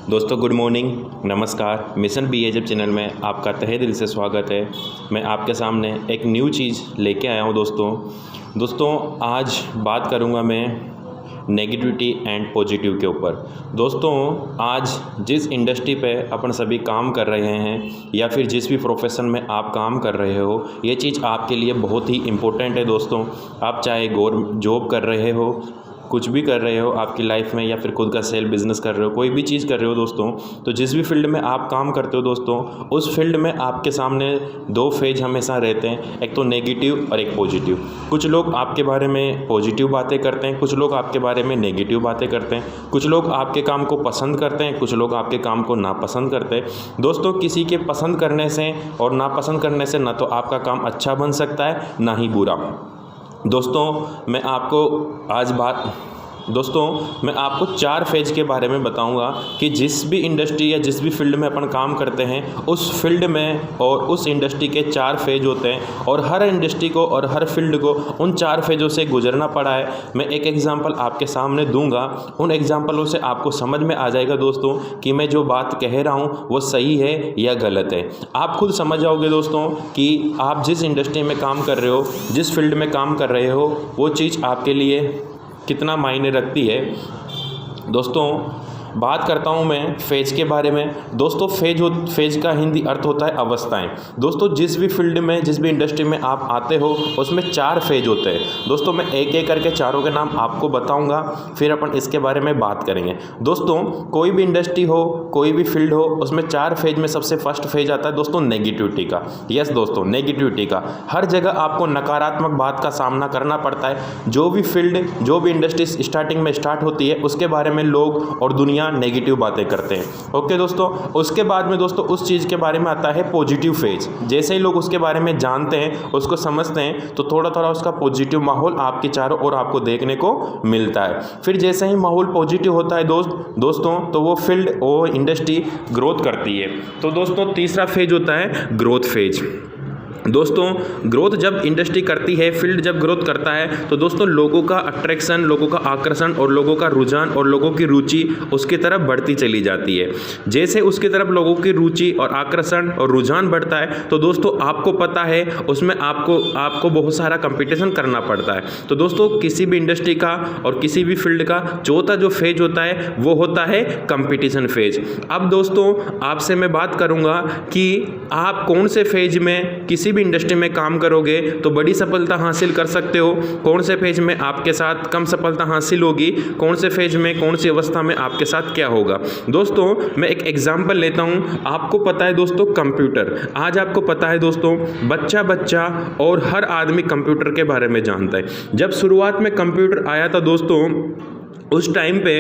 दोस्तों good morning, नमस्कार। Mission बीएचएफ channel में आपका तहे दिल से स्वागत है। मैं आपके सामने एक न्यू चीज़ लेके आया हूँ दोस्तों आज बात करूँगा मैं नेगेटिविटी एंड पॉजिटिव के ऊपर। दोस्तों आज जिस इंडस्ट्री पे अपन सभी काम कर रहे हैं या फिर जिस भी प्रोफेशन में आप काम कर रहे हो, ये चीज़ आपके लिए बहुत ही इम्पोर्टेंट है दोस्तों। आप चाहे गवर्नमेंट जॉब कर रहे हो, कुछ भी कर रहे हो आपकी लाइफ में, या फिर खुद का सेल्फ बिजनेस कर रहे हो, कोई भी चीज़ कर रहे हो दोस्तों, तो जिस भी फील्ड में आप काम करते हो दोस्तों, उस फील्ड में आपके सामने दो फेज हमेशा रहते हैं, एक तो नेगेटिव और एक पॉजिटिव। कुछ लोग आपके बारे में पॉजिटिव बातें करते हैं, कुछ लोग आपके बारे में नेगेटिव बातें करते हैं। कुछ लोग आपके काम को पसंद करते हैं, कुछ लोग आपके काम को नापसंद करते हैं। दोस्तों किसी के पसंद करने से और नापसंद करने से ना तो आपका काम अच्छा बन सकता है, ना ही बुरा। दोस्तों मैं आपको 4 फेज के बारे में बताऊंगा कि जिस भी इंडस्ट्री या जिस भी फील्ड में अपन काम करते हैं, उस फील्ड में और उस इंडस्ट्री के 4 फेज होते हैं और हर इंडस्ट्री को और हर फील्ड को उन 4 फेजों से गुजरना पड़ा है। मैं एक एग्जांपल आपके सामने दूंगा, उन एग्जांपलों से आपको समझ में आ जाएगा दोस्तों कि मैं जो बात कह रहा हूँ वो सही है या गलत है। आप खुद समझ जाओगे दोस्तों कि आप जिस इंडस्ट्री में काम कर रहे हो, जिस फील्ड में काम कर रहे हो, वो चीज़ आपके लिए कितना मायने रखती है। दोस्तों बात करता हूं मैं फेज के बारे में। दोस्तों फेज का हिंदी अर्थ होता है अवस्थाएं। दोस्तों जिस भी फील्ड में, जिस भी इंडस्ट्री में आप आते हो, उसमें 4 फेज होते हैं। दोस्तों मैं एक एक करके चारों के नाम आपको बताऊंगा, फिर अपन इसके बारे में बात करेंगे। दोस्तों कोई भी इंडस्ट्री हो, कोई भी फील्ड हो, उसमें 4 फेज में सबसे फर्स्ट फेज आता है दोस्तों नेगेटिविटी का। यस दोस्तों, नेगेटिविटी का। हर जगह आपको नकारात्मक बात का सामना करना पड़ता है। जो भी फील्ड, जो भी इंडस्ट्री स्टार्टिंग में स्टार्ट होती है, उसके बारे में लोग और दुनिया नेगेटिव बातें करते हैं। ओके दोस्तों, उसके बाद में दोस्तों उस चीज़ के बारे में आता है पॉजिटिव फेज। जैसे ही लोग उसके बारे में जानते हैं, उसको समझते हैं, तो थोड़ा थोड़ा उसका पॉजिटिव माहौल आपके चारों ओर आपको देखने को मिलता है। फिर जैसे ही माहौल पॉजिटिव होता है दोस्तों तो वो फील्ड, वो इंडस्ट्री ग्रोथ करती है। तो दोस्तों तीसरा फेज होता है ग्रोथ फेज। दोस्तों ग्रोथ जब इंडस्ट्री करती है, फील्ड जब ग्रोथ करता है, तो दोस्तों लोगों का अट्रैक्शन, लोगों का आकर्षण और लोगों का रुझान और लोगों की रुचि उसकी तरफ बढ़ती चली जाती है। जैसे उसकी तरफ लोगों की रुचि और आकर्षण और रुझान बढ़ता है, तो दोस्तों आपको पता है उसमें आपको बहुत सारा कंपटीशन करना पड़ता है। तो दोस्तों किसी भी इंडस्ट्री का और किसी भी फील्ड का चौथा जो फेज होता है वो होता है कंपटीशन फेज। अब दोस्तों आपसे मैं बात करूँगा कि आप कौन से फेज में किसी भी इंडस्ट्री में काम करोगे तो बड़ी सफलता हासिल कर सकते हो, कौन से फेज में आपके साथ कम सफलता हासिल होगी, कौन से फेज में, कौन सी अवस्था में आपके साथ क्या होगा। दोस्तों मैं एक एग्जांपल लेता हूं। आपको पता है दोस्तों कंप्यूटर, आज आपको पता है दोस्तों बच्चा और हर आदमी कंप्यूटर के बारे में जानता है। जब शुरुआत में कंप्यूटर आया था दोस्तों, उस टाइम पे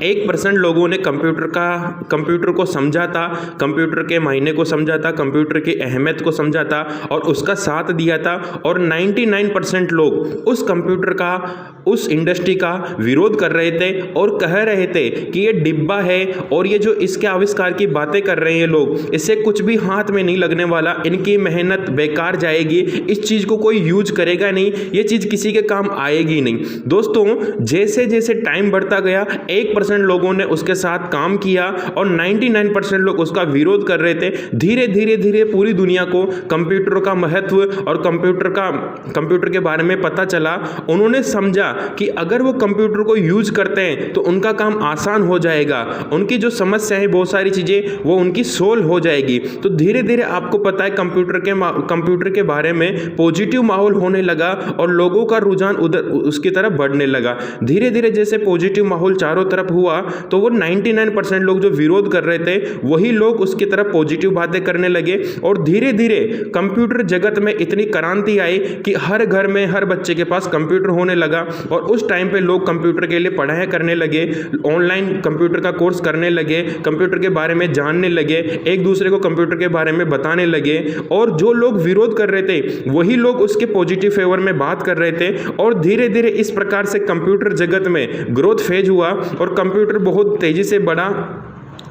1% लोगों ने कंप्यूटर को समझा था, कंप्यूटर के मायने को समझा था, कंप्यूटर की अहमियत को समझा था और उसका साथ दिया था। और 99% लोग उस कंप्यूटर का, उस इंडस्ट्री का विरोध कर रहे थे और कह रहे थे कि ये डिब्बा है और ये जो इसके आविष्कार की बातें कर रहे हैं लोग, इससे कुछ भी हाथ में नहीं लगने वाला, इनकी मेहनत बेकार जाएगी, इस चीज़ को कोई यूज करेगा नहीं, ये चीज़ किसी के काम आएगी नहीं। दोस्तों जैसे जैसे टाइम बढ़ता गया, 1% लोगों ने उसके साथ काम किया और 99% लोग उसका विरोध कर रहे थे। धीरे धीरे पूरी दुनिया को कंप्यूटर का महत्व और कंप्यूटर के बारे में पता चला। उन्होंने समझा कि अगर वो कंप्यूटर को यूज करते हैं तो उनका काम आसान हो जाएगा, उनकी जो समस्या है, बहुत सारी चीजें वो उनकी सोल्व हो जाएगी। तो धीरे धीरे आपको पता है कंप्यूटर के बारे में पॉजिटिव माहौल होने लगा और लोगों का रुझान उधर उसकी तरफ बढ़ने लगा। धीरे धीरे जैसे पॉजिटिव माहौल चारों तरफ हुआ, तो वो 99% लोग जो विरोध कर रहे थे वही लोग उसकी तरफ पॉजिटिव बातें करने लगे। और धीरे धीरे कंप्यूटर जगत में इतनी क्रांति आई कि हर घर में, हर बच्चे के पास कंप्यूटर होने लगा। और उस टाइम पे लोग कंप्यूटर के लिए पढ़ाई करने लगे, ऑनलाइन कंप्यूटर का कोर्स करने लगे, कंप्यूटर के बारे में जानने लगे, एक दूसरे को कंप्यूटर के बारे में बताने लगे। और जो लोग विरोध कर रहे थे वही लोग उसके पॉजिटिव फेवर में बात कर रहे थे। और धीरे धीरे इस प्रकार से कंप्यूटर जगत में ग्रोथ फेज हुआ और कंप्यूटर बहुत तेजी से बढ़ा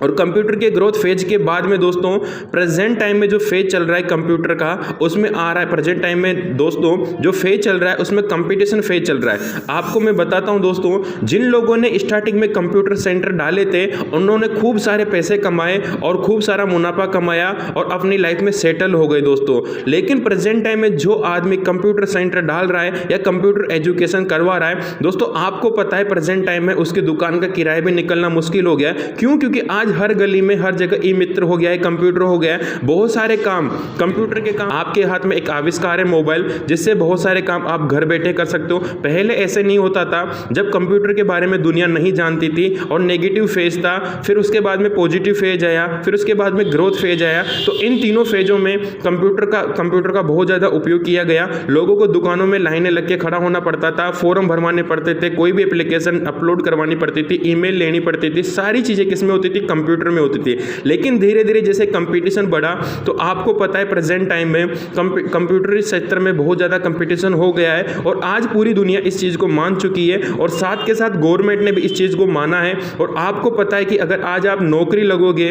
और कंप्यूटर के ग्रोथ फेज के बाद में दोस्तों प्रेजेंट टाइम में जो फेज चल रहा है कंप्यूटर का, उसमें आ रहा है प्रेजेंट टाइम में दोस्तों जो फेज चल रहा है उसमें कंपटीशन फेज चल रहा है। आपको मैं बताता हूं दोस्तों, जिन लोगों ने स्टार्टिंग में कंप्यूटर सेंटर डाले थे उन्होंने खूब सारे पैसे कमाए और खूब सारा मुनाफा कमाया और अपनी लाइफ में सेटल हो गए दोस्तों। लेकिन प्रेजेंट टाइम में जो आदमी कंप्यूटर सेंटर डाल रहा है या कंप्यूटर एजुकेशन करवा रहा है दोस्तों, आपको पता है प्रेजेंट टाइम में उसकी दुकान का किराया भी निकलना मुश्किल हो गया है। क्यों? क्योंकि आज हर गली में हर जगह ई मित्र हो गया है, कंप्यूटर हो गया है, बहुत सारे काम कंप्यूटर के काम। आपके हाथ में एक आविष्कार है मोबाइल, जिससे बहुत सारे काम आप घर बैठे कर सकते हो। पहले ऐसे नहीं होता था, जब कंप्यूटर के बारे में दुनिया नहीं जानती थी और नेगेटिव फेज था, फिर उसके बाद में पॉजिटिव फेज आया, फिर उसके बाद में ग्रोथ फेज आया। तो इन तीनों फेजों में कंप्यूटर का बहुत ज़्यादा उपयोग किया गया। लोगों को दुकानों में लाइनें लग के खड़ा होना पड़ता था, फॉर्म भरवाने पड़ते थे, कोई भी एप्लीकेशन अपलोड करवानी पड़ती थी, ईमेल लेनी पड़ती थी, सारी चीज़ें किस में होती थी? कंप्यूटर में होती थी। लेकिन धीरे धीरे जैसे कंपटीशन बढ़ा तो आपको पता है प्रेजेंट टाइम में कंप्यूटर क्षेत्र में बहुत ज़्यादा कंपटीशन हो गया है और आज पूरी दुनिया इस चीज़ को मान चुकी है और साथ के साथ गवर्नमेंट ने भी इस चीज़ को माना है। और आपको पता है कि अगर आज आप नौकरी लगोगे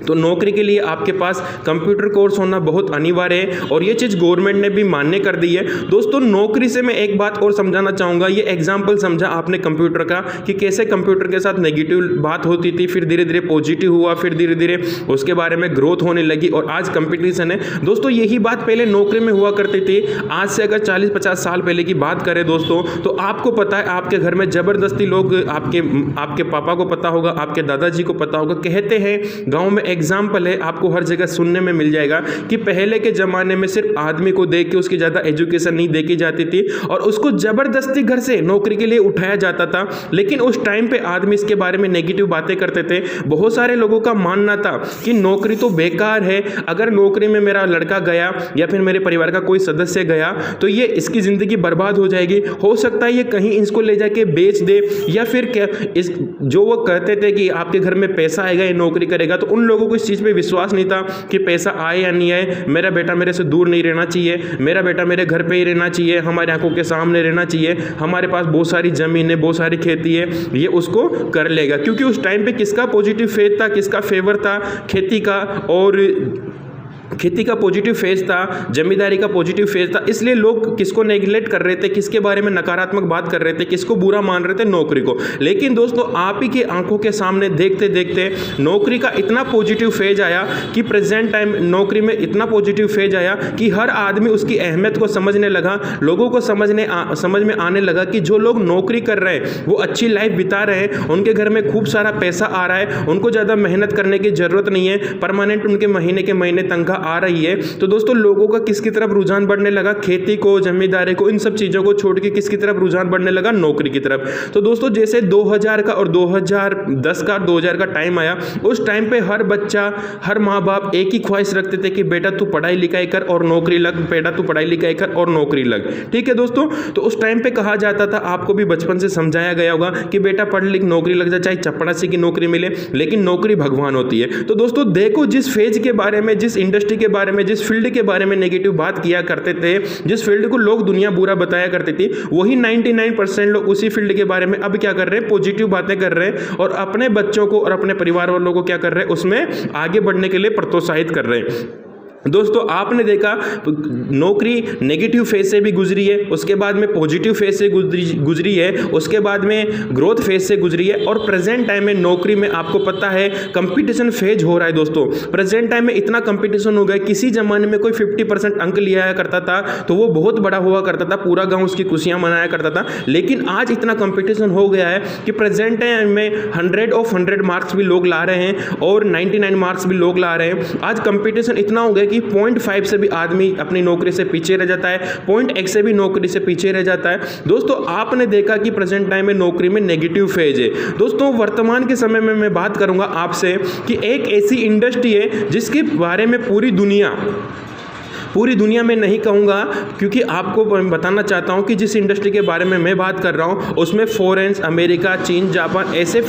तो नौकरी के लिए आपके पास कंप्यूटर कोर्स होना बहुत अनिवार्य है और ये चीज़ गवर्नमेंट ने भी मान्य कर दी है। दोस्तों नौकरी से मैं एक बात और समझाना चाहूँगा, ये एग्जाम्पल समझा आपने कंप्यूटर का कि कैसे कंप्यूटर के साथ नेगेटिव बात होती थी, फिर धीरे धीरे पॉजिटिव हुआ, फिर धीरे धीरे उसके बारे में ग्रोथ होने लगी और आज कंपटीशन है। दोस्तों यही बात पहले नौकरी में हुआ करती थी। आज से अगर 40-50 साल पहले की बात करें दोस्तों, तो आपको पता है आपके घर में ज़बरदस्ती लोग, आपके पापा को पता होगा, आपके दादाजी को पता होगा, कहते हैं गाँव में एग्जाम्पल है, आपको हर जगह सुनने में मिल जाएगा कि पहले के ज़माने में सिर्फ आदमी को देख के उसकी ज़्यादा एजुकेशन नहीं देखी जाती थी और उसको ज़बरदस्ती घर से नौकरी के लिए उठाया जाता था। लेकिन उस टाइम पे आदमी इसके बारे में नेगेटिव बातें करते थे। बहुत सारे लोगों का मानना था कि नौकरी तो बेकार है, अगर नौकरी में मेरा लड़का गया या फिर मेरे परिवार का कोई सदस्य गया तो ये इसकी ज़िंदगी बर्बाद हो जाएगी, हो सकता है ये कहीं इसको ले जाके बेच दे, या फिर क्या जो वो कहते थे कि आपके घर में पैसा आएगा, ये नौकरी करेगा, तो उन लोगों को इस चीज़ पे विश्वास नहीं था कि पैसा आए या नहीं आए, मेरा बेटा मेरे से दूर नहीं रहना चाहिए, मेरा बेटा मेरे घर पे ही रहना चाहिए, हमारे आंखों के सामने रहना चाहिए, हमारे पास बहुत सारी ज़मीन है, बहुत सारी खेती है, ये उसको कर लेगा। क्योंकि उस टाइम पे किसका पॉजिटिव फेज था, किसका फेवर था? खेती का, और खेती का पॉजिटिव फेज था, जमींदारी का पॉजिटिव फेज था। इसलिए लोग किसको नेग्लेक्ट कर रहे थे, किसके बारे में नकारात्मक बात कर रहे थे, किसको बुरा मान रहे थे? नौकरी को। लेकिन दोस्तों आप ही के आंखों के सामने देखते देखते नौकरी का इतना पॉजिटिव फेज आया कि प्रेजेंट टाइम नौकरी में इतना पॉजिटिव फेज आया कि हर आदमी उसकी अहमियत को समझने लगा। लोगों को समझ में आने लगा कि जो लोग नौकरी कर रहे हैं वो अच्छी लाइफ बिता रहे हैं, उनके घर में खूब सारा पैसा आ रहा है, उनको ज़्यादा मेहनत करने की ज़रूरत नहीं है, परमानेंट उनके महीने के महीने तनख्वाह आ रही है। तो दोस्तों लोगों का किसकी तरफ रुझान बढ़ने लगा? खेती को, जमींदारी को, इन सब चीज़ों को छोड़ के किसकी तरफ रुझान बढ़ने लगा? नौकरी की तरफ। तो दोस्तों जैसे 2000 का और 2010 का 2000 का टाइम आया, उस टाइम पे हर बच्चा, हर माँ बाप एक ही ख्वाहिश रखते थे कि बेटा तू पढ़ाई लिखाई कर और नौकरी लग, बेटा तू पढ़ाई लिखाई कर और नौकरी लग। ठीक है दोस्तों, तो उस टाइम पे कहा जाता था, आपको भी बचपन से समझाया गया होगा कि बेटा पढ़ लिख नौकरी लग जा, चाहे चपरासी की नौकरी मिले, लेकिन नौकरी भगवान होती है। तो दोस्तों देखो, जिस फेज के बारे में, जिस इंडस्ट्री के बारे में, जिस फील्ड के बारे में नेगेटिव बात किया करते थे, जिस फील्ड को लोग दुनिया बुरा बताया करती थी, वही 99% लोग उसी फील्ड के बारे में अब क्या कर रहे हैं? पॉजिटिव बातें कर रहे हैं और अपने बच्चों को और अपने परिवार वालों को क्या कर रहे हैं? उसमें आगे बढ़ने के लिए प्रोत्साहित कर रहे हैं। दोस्तों आपने देखा नौकरी नेगेटिव फेज से भी गुजरी है, उसके बाद में पॉजिटिव फेज से गुजरी है, उसके बाद में ग्रोथ फेज से गुजरी है, और प्रेजेंट टाइम में नौकरी में आपको पता है कंपटीशन फेज हो रहा है। दोस्तों प्रेजेंट टाइम में इतना कंपटीशन हो गया, किसी ज़माने में कोई 50% अंक लिया करता था तो वो बहुत बड़ा हुआ करता था, पूरा गाँव उसकी खुशियाँ मनाया करता था। लेकिन आज इतना कंपटीशन हो गया है कि प्रेजेंट टाइम में 100 मार्क्स भी लोग ला रहे हैं और 99 मार्क्स भी लोग ला रहे हैं। आज कंपटीशन इतना हो गया कि 0.5 से भी आदमी अपनी नौकरी से पीछे रह जाता है, 0.1 से भी नौकरी से पीछे रह जाता है। दोस्तों आपने देखा कि प्रेजेंट टाइम में नौकरी में नेगेटिव फेज है। दोस्तों वर्तमान के समय में मैं बात करूंगा आपसे कि एक ऐसी इंडस्ट्री है जिसके बारे में पूरी दुनिया में नहीं कहूँगा, क्योंकि आपको बताना चाहता हूँ कि जिस इंडस्ट्री के बारे में मैं बात कर रहा हूँ उसमें फॉरेन, अमेरिका, चीन, जापान ऐसे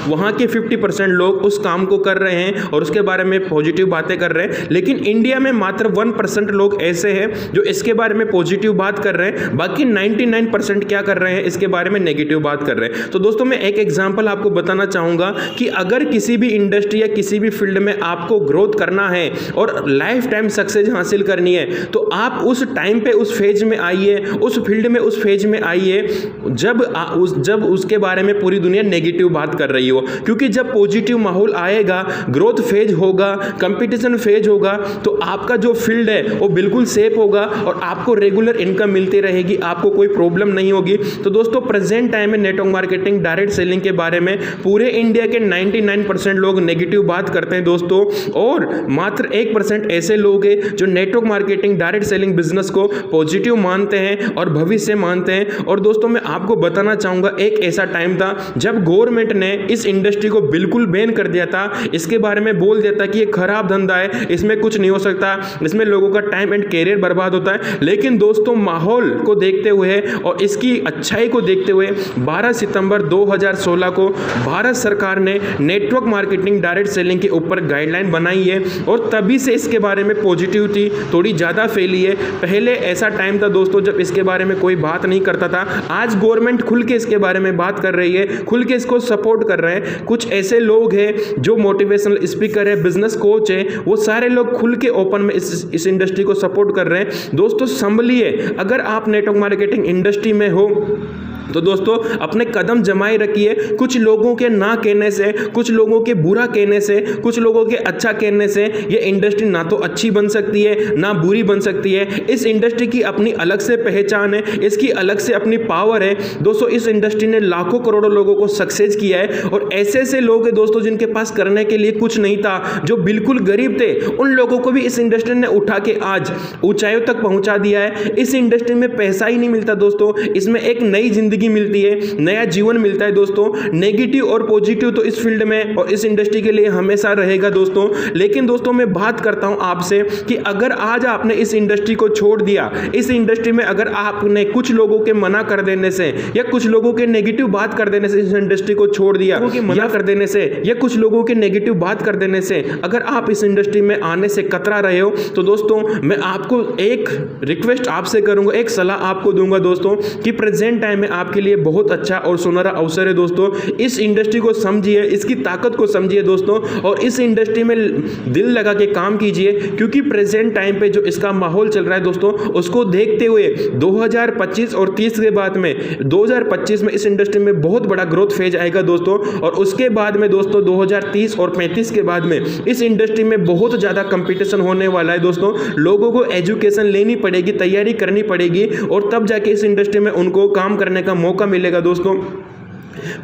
वहाँ के 50% लोग उस काम को कर रहे हैं और उसके बारे में पॉजिटिव बातें कर रहे हैं। लेकिन इंडिया में मात्र 1% लोग ऐसे हैं जो इसके बारे में पॉजिटिव बात कर रहे हैं, बाकी 99% क्या कर रहे हैं, इसके बारे में नेगेटिव बात कर रहे हैं। तो दोस्तों मैं एक एग्जांपल आपको बताना चाहूँगा कि अगर किसी भी इंडस्ट्री या किसी भी फील्ड में आपको ग्रोथ करना है और लाइफ टाइम सक्सेस हासिल करनी है तो आप उस टाइम पे उस फेज में आइए, उस फील्ड में उस फेज में आइए जब उसके बारे में पूरी दुनिया नेगेटिव बात कर रही हो। क्योंकि जब पॉजिटिव माहौल आएगा, ग्रोथ फेज होगा, कंपटीशन फेज होगा, तो आपका जो फील्ड है वो बिल्कुल सेफ होगा और आपको रेगुलर इनकम मिलती रहेगी, आपको कोई प्रॉब्लम नहीं होगी। तो दोस्तों प्रेजेंट टाइम में नेटवर्क मार्केटिंग, डायरेक्ट सेलिंग के बारे में पूरे इंडिया के 99% लोग नेगेटिव बात करते हैं दोस्तों, और मात्र 1% ऐसे लोग हैं जो network marketing, direct selling business को पॉजिटिव मानते हैं और भविष्य मानते हैं। और दोस्तों मैं आपको बताना चाहूँगा एक ऐसा टाइम था जब गवर्नमेंट ने इस इंडस्ट्री को बिल्कुल बैन कर दिया था, इसके बारे में बोल दिया था कि ये खराब धंधा है, इसमें कुछ नहीं हो सकता, इसमें लोगों का टाइम एंड कैरियर बर्बाद होता है। लेकिन दोस्तों माहौल को देखते हुए और इसकी अच्छाई को देखते हुए 12 सितंबर 2016 को भारत सरकार ने नेटवर्क मार्केटिंग, डायरेक्ट सेलिंग के ऊपर गाइडलाइन बनाई है और तभी से इसके बारे में पॉजिटिविटी थोड़ी ज़्यादा फैली है। पहले ऐसा टाइम था दोस्तों जब इसके बारे में कोई बात नहीं करता था। आज गवर्नमेंट खुल के इसके बारे में बात कर रही है, खुल के इसको सपोर्ट कर रहे हैं। कुछ ऐसे लोग हैं जो मोटिवेशनल स्पीकर है, बिजनेस कोच है, वो सारे लोग खुल के ओपन में इस इंडस्ट्री को सपोर्ट कर रहे हैं। दोस्तों संभलिए, अगर आप नेटवर्क मार्केटिंग इंडस्ट्री में हो तो दोस्तों अपने कदम जमाए रखिए। कुछ लोगों के ना कहने से, कुछ लोगों के बुरा कहने से, कुछ लोगों के अच्छा कहने से ये इंडस्ट्री ना तो अच्छी बन सकती है ना बुरी बन सकती है। इस इंडस्ट्री की अपनी अलग से पहचान है, इसकी अलग से अपनी पावर है। दोस्तों इस इंडस्ट्री ने लाखों करोड़ों लोगों को सक्सेस किया है और ऐसे ऐसे लोग हैं दोस्तों जिनके पास करने के लिए कुछ नहीं था, जो बिल्कुल गरीब थे, उन लोगों को भी इस इंडस्ट्री ने उठा के आज ऊंचाइयों तक पहुंचा दिया है। इस इंडस्ट्री में पैसा ही नहीं मिलता दोस्तों, इसमें एक नई जिंदगी मिलती है, नया जीवन मिलता है दोस्तों। नेगेटिव और पॉजिटिव तो इस फील्ड में और इस इंडस्ट्री के लिए हमेशा रहेगा दोस्तों। लेकिन दोस्तों मैं बात करता हूं आपसे कि अगर आज आपने इस इंडस्ट्री को छोड़ दिया, इस इंडस्ट्री में अगर आपने कुछ लोगों के मना कर देने से या कुछ लोगों के नेगेटिव बात कर देने से इस इंडस्ट्री को छोड़ दिया, मना कर देने से या कुछ लोगों के नेगेटिव बात कर देने से अगर आप इस इंडस्ट्री में आने से कतरा रहे हो, तो दोस्तों मैं आपको एक रिक्वेस्ट आपसे करूंगा, एक सलाह आपको दूंगा दोस्तों कि प्रेजेंट टाइम में आपके लिए बहुत अच्छा और सुनहरा अवसर है दोस्तों। इस इंडस्ट्री को समझिए, इसकी ताकत को समझिए दोस्तों, और इस इंडस्ट्री में दिल लगा के काम कीजिए, क्योंकि प्रेजेंट टाइम पे जो इसका माहौल चल रहा है दोस्तों, उसको देखते हुए 2025 और 30 के बाद में 2025 में इस इंडस्ट्री में बहुत बड़ा ग्रोथ फेज आएगा दोस्तों, और उसके बाद में दोस्तों 2030 और 35 के बाद में इस इंडस्ट्री में बहुत ज़्यादा कंपटीशन होने वाला है दोस्तों। लोगों को एजुकेशन लेनी पड़ेगी, तैयारी करनी पड़ेगी, और तब जाके इस इंडस्ट्री में उनको काम करने का मौका मिलेगा दोस्तों।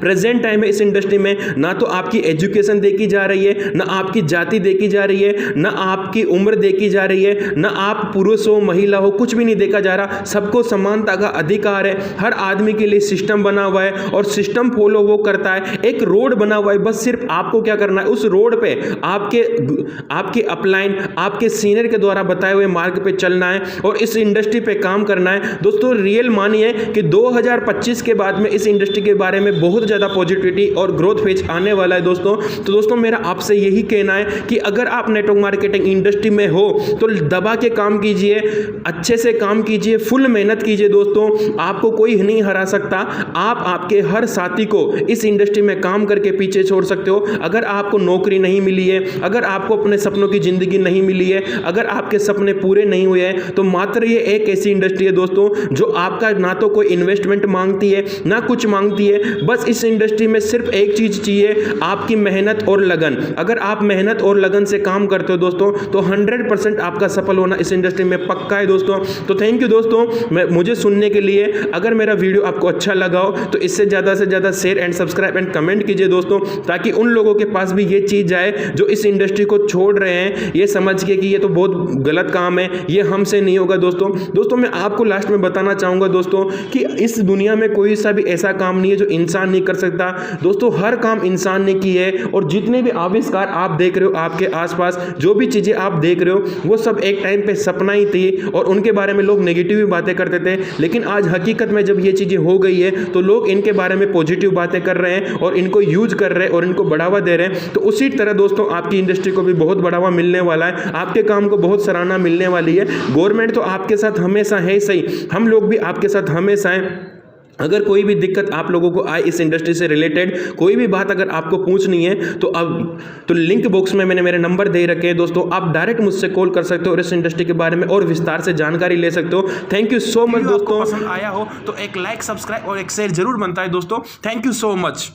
प्रेजेंट टाइम में इस इंडस्ट्री में ना तो आपकी एजुकेशन देखी जा रही है, ना आपकी जाति देखी जा रही है, ना आपकी उम्र देखी जा रही है, ना आप पुरुष हो महिला हो, कुछ भी नहीं देखा जा रहा। सबको समानता का अधिकार है, हर आदमी के लिए सिस्टम बना हुआ है और सिस्टम फॉलो वो करता है। एक रोड बना हुआ है, बस सिर्फ आपको क्या करना है, उस रोड पे आपके अपलाइन, आपके सीनियर के द्वारा बताए हुए मार्ग पे चलना है और इस इंडस्ट्री पे काम करना है दोस्तों। रियल मानिए कि 2025 के बाद में इस इंडस्ट्री के बारे में बहुत ज़्यादा पॉजिटिविटी और ग्रोथ फेज आने वाला है दोस्तों। तो दोस्तों मेरा आपसे यही कहना है कि अगर आप नेटवर्क मार्केटिंग इंडस्ट्री में हो तो दबा के काम कीजिए, अच्छे से काम कीजिए, फुल मेहनत कीजिए दोस्तों। आपको कोई नहीं हरा सकता। आप आपके हर साथी को इस इंडस्ट्री में काम करके पीछे छोड़ सकते हो। अगर आपको नौकरी नहीं मिली है, अगर आपको अपने सपनों की जिंदगी नहीं मिली है, अगर आपके सपने पूरे नहीं हुए हैं, तो मात्र ये एक ऐसी इंडस्ट्री है दोस्तों जो आपका ना तो कोई इन्वेस्टमेंट मांगती है ना कुछ मांगती है। बस इस इंडस्ट्री में सिर्फ एक चीज चाहिए, आपकी मेहनत और लगन। अगर आप मेहनत और लगन से काम करते हो दोस्तों तो 100% आपका सफल होना इस इंडस्ट्री में पक्का है दोस्तों। तो थैंक यू दोस्तों मुझे सुनने के लिए। अगर मेरा वीडियो आपको अच्छा लगा हो तो इससे ज़्यादा share and subscribe and comment कीजिए दोस्तों, ताकि उन लोगों के पास भी ये चीज़ जाए जो इस इंडस्ट्री को छोड़ रहे हैं, ये समझ के कि ये तो बहुत गलत काम है, ये हमसे नहीं होगा दोस्तों। मैं आपको लास्ट में बताना चाहूँगा दोस्तों कि इस दुनिया में कोई सा भी ऐसा काम नहीं है जो इंसान इंसान नहीं कर सकता। दोस्तों हर काम इंसान ने की है, और जितने भी आविष्कार आप देख रहे हो आपके आसपास, जो भी चीज़ें आप देख रहे हो वो सब एक टाइम पे सपना ही थी, और उनके बारे में लोग नेगेटिव भी बातें करते थे। लेकिन आज हकीकत में जब ये चीज़ें हो गई है तो लोग इनके बारे में पॉजिटिव बातें कर रहे हैं और इनको यूज कर रहे हैं और इनको बढ़ावा दे रहे हैं। तो उसी तरह दोस्तों आपकी इंडस्ट्री को भी बहुत बढ़ावा मिलने वाला है, आपके काम को बहुत सराहना मिलने वाली है। गवर्नमेंट तो आपके साथ हमेशा है सही, हम लोग भी आपके साथ हमेशा हैं। अगर कोई भी दिक्कत आप लोगों को आए इस इंडस्ट्री से रिलेटेड, कोई भी बात अगर आपको पूछनी है तो लिंक बॉक्स में मैंने मेरे नंबर दे रखे हैं दोस्तों, आप डायरेक्ट मुझसे कॉल कर सकते हो और इस इंडस्ट्री के बारे में और विस्तार से जानकारी ले सकते हो। थैंक यू सो मच दोस्तों। पसंद आया हो तो एक लाइक, सब्सक्राइब और एक शेयर जरूर बनता है दोस्तों। Thank you so much.